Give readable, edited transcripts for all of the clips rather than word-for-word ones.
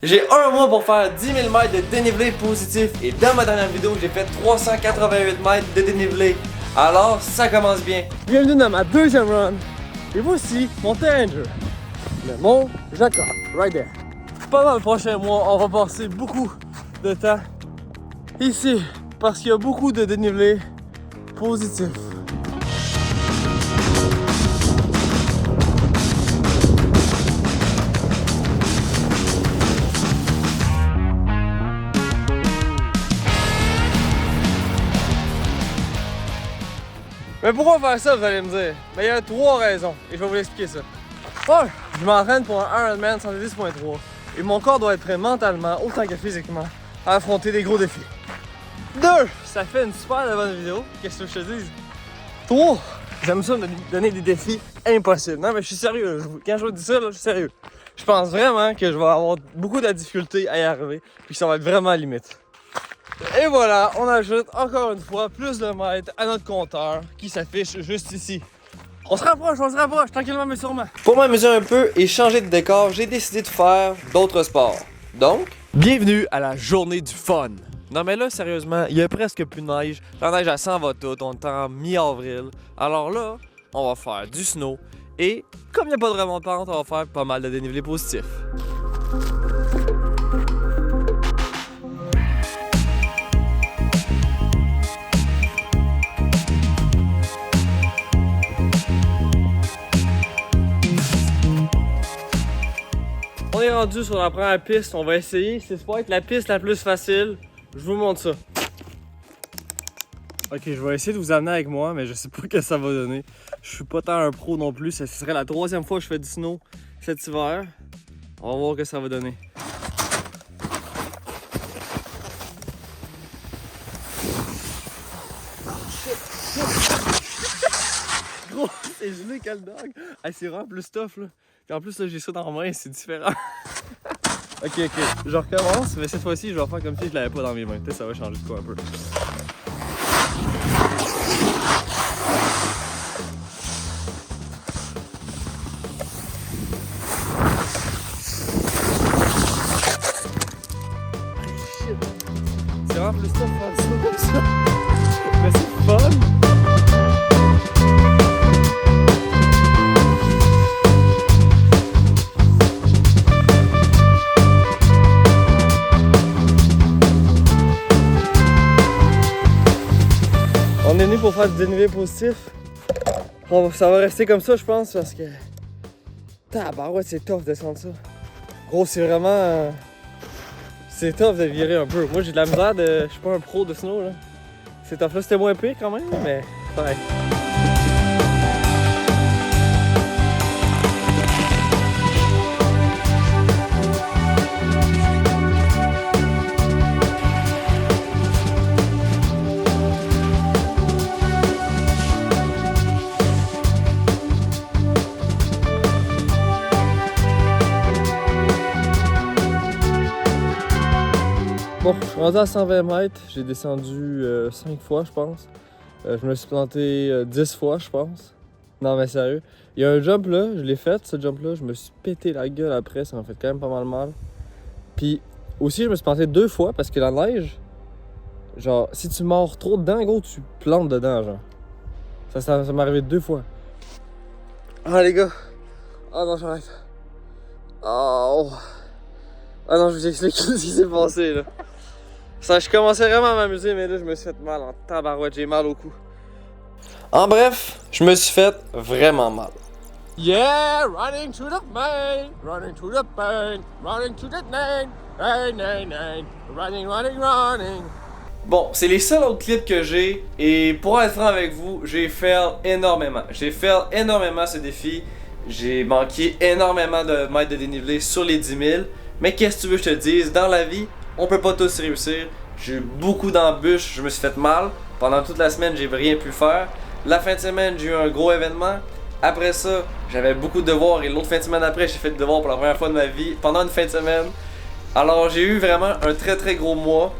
J'ai un mois pour faire 10 000 mètres de dénivelé positif et dans ma dernière vidéo, j'ai fait 388 mètres de dénivelé. Alors, ça commence bien. Bienvenue dans ma deuxième run. Et voici mon terrain de jeu. Le Mont Jacob, right there. Pendant le prochain mois, on va passer beaucoup de temps ici parce qu'il y a beaucoup de dénivelé positif. Mais pourquoi faire ça, vous allez me dire? Mais il y a 3 raisons, et je vais vous l'expliquer ça. 1. Je m'entraîne pour un Ironman 110.3, et mon corps doit être prêt mentalement, autant que physiquement, à affronter des gros défis. 2. Ça fait une super bonne vidéo, qu'est-ce que je te dis? 3. J'aime ça me donner des défis impossibles. Non mais je suis sérieux, quand je vous dis ça, là, je suis sérieux. Je pense vraiment que je vais avoir beaucoup de difficultés à y arriver, puis que ça va être vraiment limite. Et voilà, on ajoute encore une fois plus de mètres à notre compteur qui s'affiche juste ici. On se rapproche, tranquillement mais sûrement. Pour m'amuser un peu et changer de décor, j'ai décidé de faire d'autres sports. Donc, Bienvenue à la journée du fun. Non mais là, sérieusement, il y a presque plus de neige. La neige, elle s'en va toute, on est en mi-avril. Alors là, on va faire du snow. Et comme il n'y a pas de remontante, on va faire pas mal de dénivelé positif. On est rendu sur la première piste, on va essayer, c'est pas être la piste la plus facile, je vous montre ça. Ok, je vais essayer de vous amener avec moi, mais je sais pas ce que ça va donner. Je suis pas tant un pro non plus, ce serait la 3e fois que je fais du snow cet hiver. On va voir ce que ça va donner. Gros, c'est gelé quel dog! Hey, c'est vraiment plus tough là. Et en plus là j'ai ça dans la main, c'est différent. ok, je recommence, mais cette fois-ci je vais faire comme si je l'avais pas dans mes mains. Peut-être ça va changer de quoi un peu. C'est vraiment plus tough faire ça comme ça. Mais c'est fun! On est venu pour faire du dénivelé positif. Ça va rester comme ça, je pense, parce que. Tabarouette, c'est tough de descendre ça. Gros, c'est vraiment. C'est tough de virer un peu. Moi, j'ai de la misère de. Je suis pas un pro de snow, là. C'est tough là, c'était moins pire quand même, mais. Pareil. Bon, je suis rendu à 120 mètres, j'ai descendu 5 fois je pense. Je me suis planté 10 fois je pense. Non mais sérieux. Il y a un jump là, je l'ai fait ce jump là, je me suis pété la gueule après, ça m'a fait quand même pas mal. Puis aussi je me suis planté 2 fois parce que la neige, genre si tu mords trop dedans gros tu plantes dedans genre. Ça m'est arrivé 2 fois. Ah les gars. Ah non j'arrête. Oh. Ah non je vous explique ce qui s'est passé là. Ça, je commençais vraiment à m'amuser, mais là, je me suis fait mal en tabarouette, j'ai mal au cou. en bref, je me suis fait vraiment mal. Yeah, running to the main, running to the pain, running to the name, running. Bon, c'est les seuls autres clips que j'ai et pour être franc avec vous, j'ai fail énormément. J'ai fail énormément ce défi. J'ai manqué énormément de mètres de dénivelé sur les 10 000. Mais qu'est-ce que tu veux que je te dise? Dans la vie, on peut pas tous réussir. J'ai eu beaucoup d'embûches, je me suis fait mal. Pendant toute la semaine, j'ai rien pu faire. La fin de semaine, j'ai eu un gros événement. Après ça, j'avais beaucoup de devoirs et l'autre fin de semaine après, j'ai fait de devoirs pour la première fois de ma vie pendant une fin de semaine. Alors j'ai eu vraiment un très gros mois.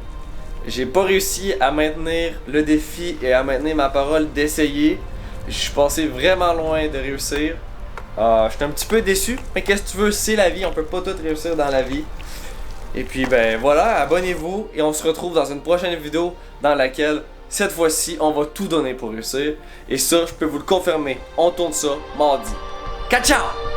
J'ai pas réussi à maintenir le défi et à maintenir ma parole d'essayer. Je suis passé vraiment loin de réussir. J'étais un petit peu déçu, mais qu'est-ce que tu veux, c'est la vie, on peut pas tout réussir dans la vie. Et puis ben voilà, abonnez-vous et on se retrouve dans une prochaine vidéo dans laquelle cette fois-ci on va tout donner pour réussir. Et ça, je peux vous le confirmer, on tourne ça mardi. Ciao!